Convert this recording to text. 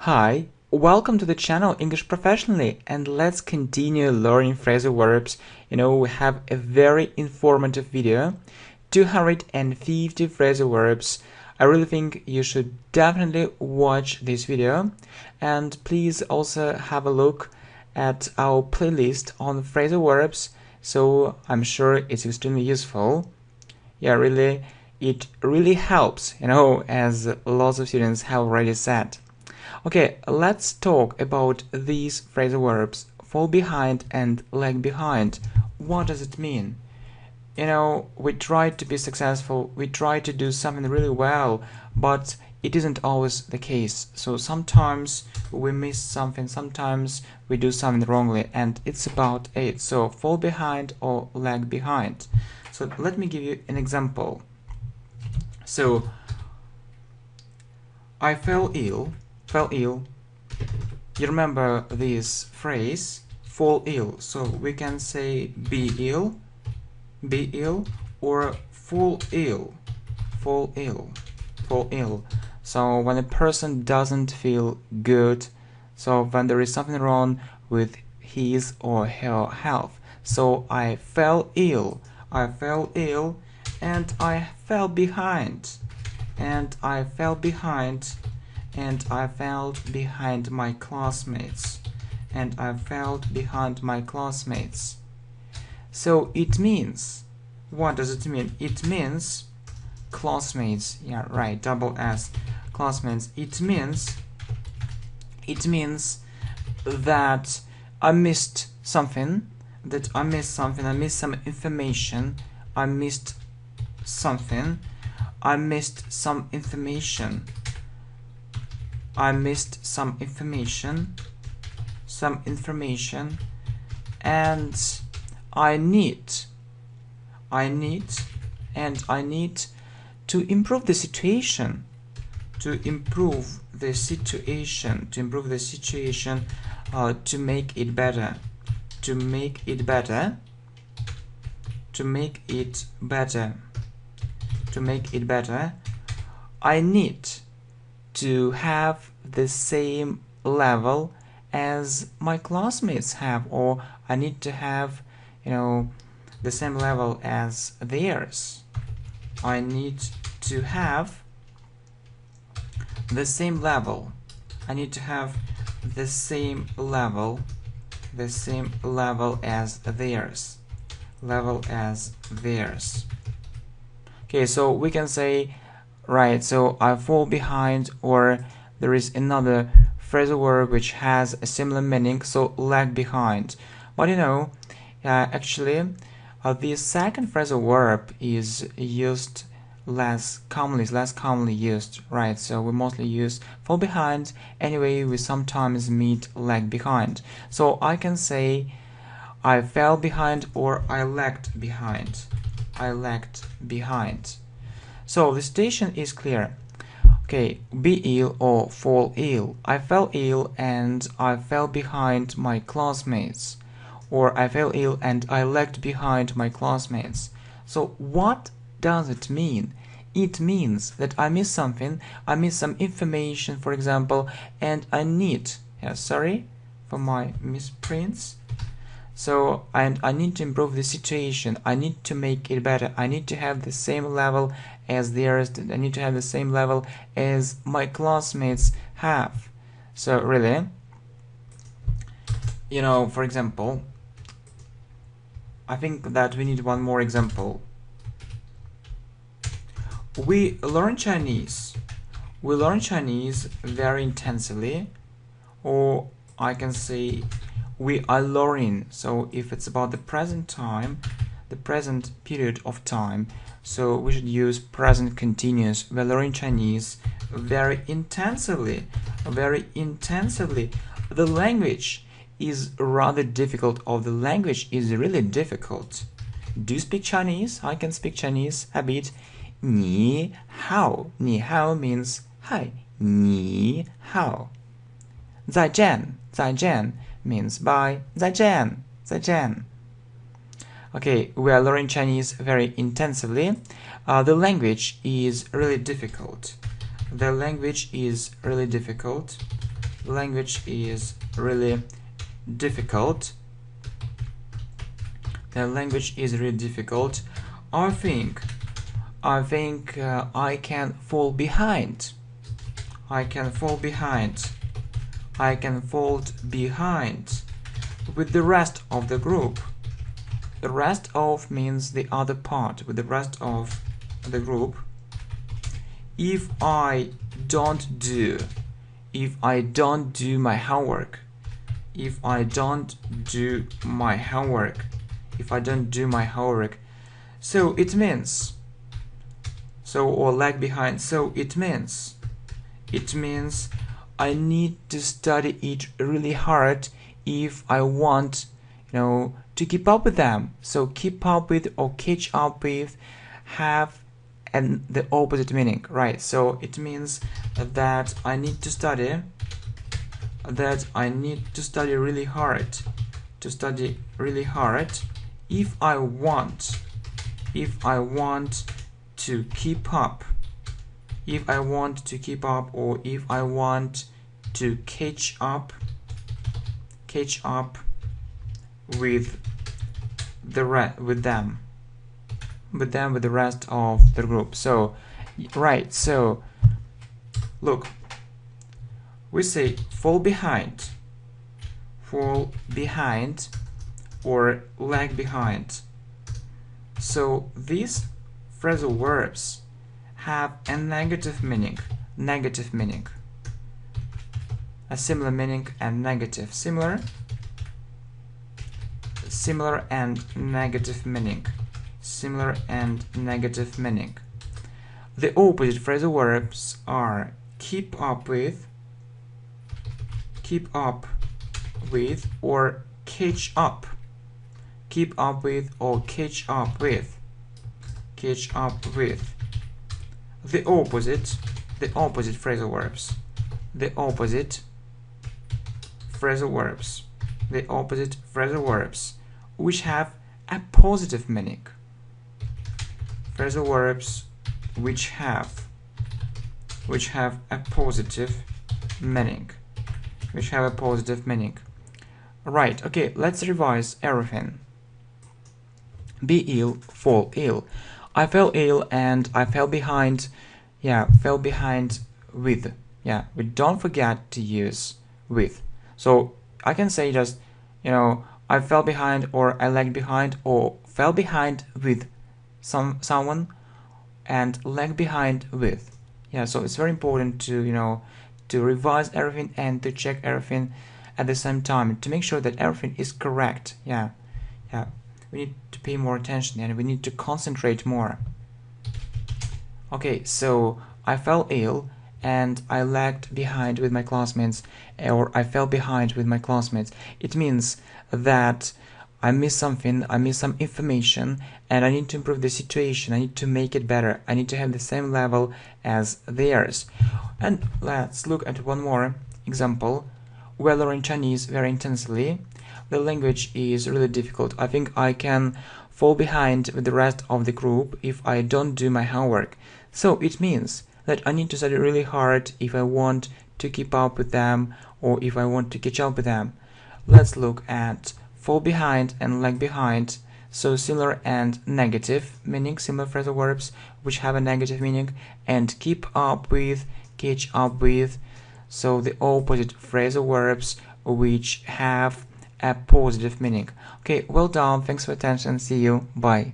Hi, welcome to the channel English Professionally, and let's continue learning phrasal verbs. We have a very informative video, 250 phrasal verbs. I really think you should definitely watch this video, and please also have a look at our playlist on phrasal verbs, so I'm sure it's extremely useful. Yeah, really, it really helps, as lots of students have already said. Okay, let's talk about these phrasal verbs, fall behind and lag behind. What does it mean? We try to be successful, we try to do something really well, but it isn't always the case. So sometimes we miss something, sometimes we do something wrongly, and it's about it. So fall behind or lag behind. So let me give you an example. So I fell ill. You remember this phrase, fall ill. So we can say be ill, or fall ill. So when a person doesn't feel good, so when there is something wrong with his or her health. So I fell ill, and I fell behind, and I fell behind my classmates, So it means, what does it mean? It means classmates. Yeah, right, double S, classmates. It means that I missed something, I missed some information, I missed some information, and I need to improve the situation, to make it better, I need to have the same level as my classmates have, or I need to have, the same level as theirs. I need to have the same level. As theirs. Okay, so we can say, right, so I fall behind, or there is another phrasal verb which has a similar meaning, so lag behind. But actually, the second phrasal verb is used less commonly used, right? So we mostly use fall behind. Anyway, we sometimes meet lag behind. So I can say I fell behind, or I lagged behind. So the situation is clear. Okay, be ill or fall ill. I fell ill and I fell behind my classmates, or I fell ill and I lagged behind my classmates. So what does it mean? It means that I missed something, I missed some information, for example, and I need, sorry for my misprints. So, and I need to improve the situation, I need to make it better, I need to have the same level as theirs, I need to have the same level as my classmates have. So really, for example, I think that we need one more example. We learn Chinese very intensively, or I can say we are learning. So if it's about the present time, the present period of time, so we should use present continuous. We're learning Chinese very intensively. The language is rather difficult, or the language is really difficult. Do you speak Chinese? I can speak Chinese a bit. 你好 means hi. 你好 再见 means bye. 再见 Okay, we are learning Chinese very intensively. The language is really difficult. language is really difficult. The language is really difficult. I think I can fall behind. I can fall behind. I can fall behind with the rest of the group. The rest of means the other part, with the rest of the group. If I don't do my homework, if I don't do my homework, so it means, or lag behind, so it means I need to study it really hard if I want, to keep up with them. So keep up with or catch up with have and the opposite meaning, right? So it means that I need to study, really hard, if I want to keep up, or if I want to catch up with the rest of the group. So right, so look, we say fall behind or lag behind. So these phrasal verbs have a negative meaning, a similar meaning and negative, similar and negative meaning, The opposite phrasal verbs are keep up with, or catch up, The opposite phrasal verbs, which have a positive meaning, which have a positive meaning, Right, okay, let's revise everything. Be ill, fall ill. I fell ill and I fell behind. Fell behind with. We don't forget to use with. So I can say just, I fell behind, or I lagged behind, or fell behind with someone and lagged behind with. So it's very important to, to revise everything and to check everything at the same time to make sure that everything is correct. We need to pay more attention and we need to concentrate more. Okay, so I fell ill and I lagged behind with my classmates, or I fell behind with my classmates. It means that I missed something, I missed some information, and I need to improve the situation. I need to make it better. I need to have the same level as theirs. And let's look at one more example. We learn Chinese very intensely. The language is really difficult. I think I can fall behind with the rest of the group if I don't do my homework. So it means that I need to study really hard if I want to keep up with them, or if I want to catch up with them. Let's look at fall behind and lag behind. So similar and negative meaning, similar phrasal verbs which have a negative meaning, and keep up with, catch up with. So the opposite phrasal verbs which have a positive meaning. Okay, well done. Thanks for attention. See you. Bye.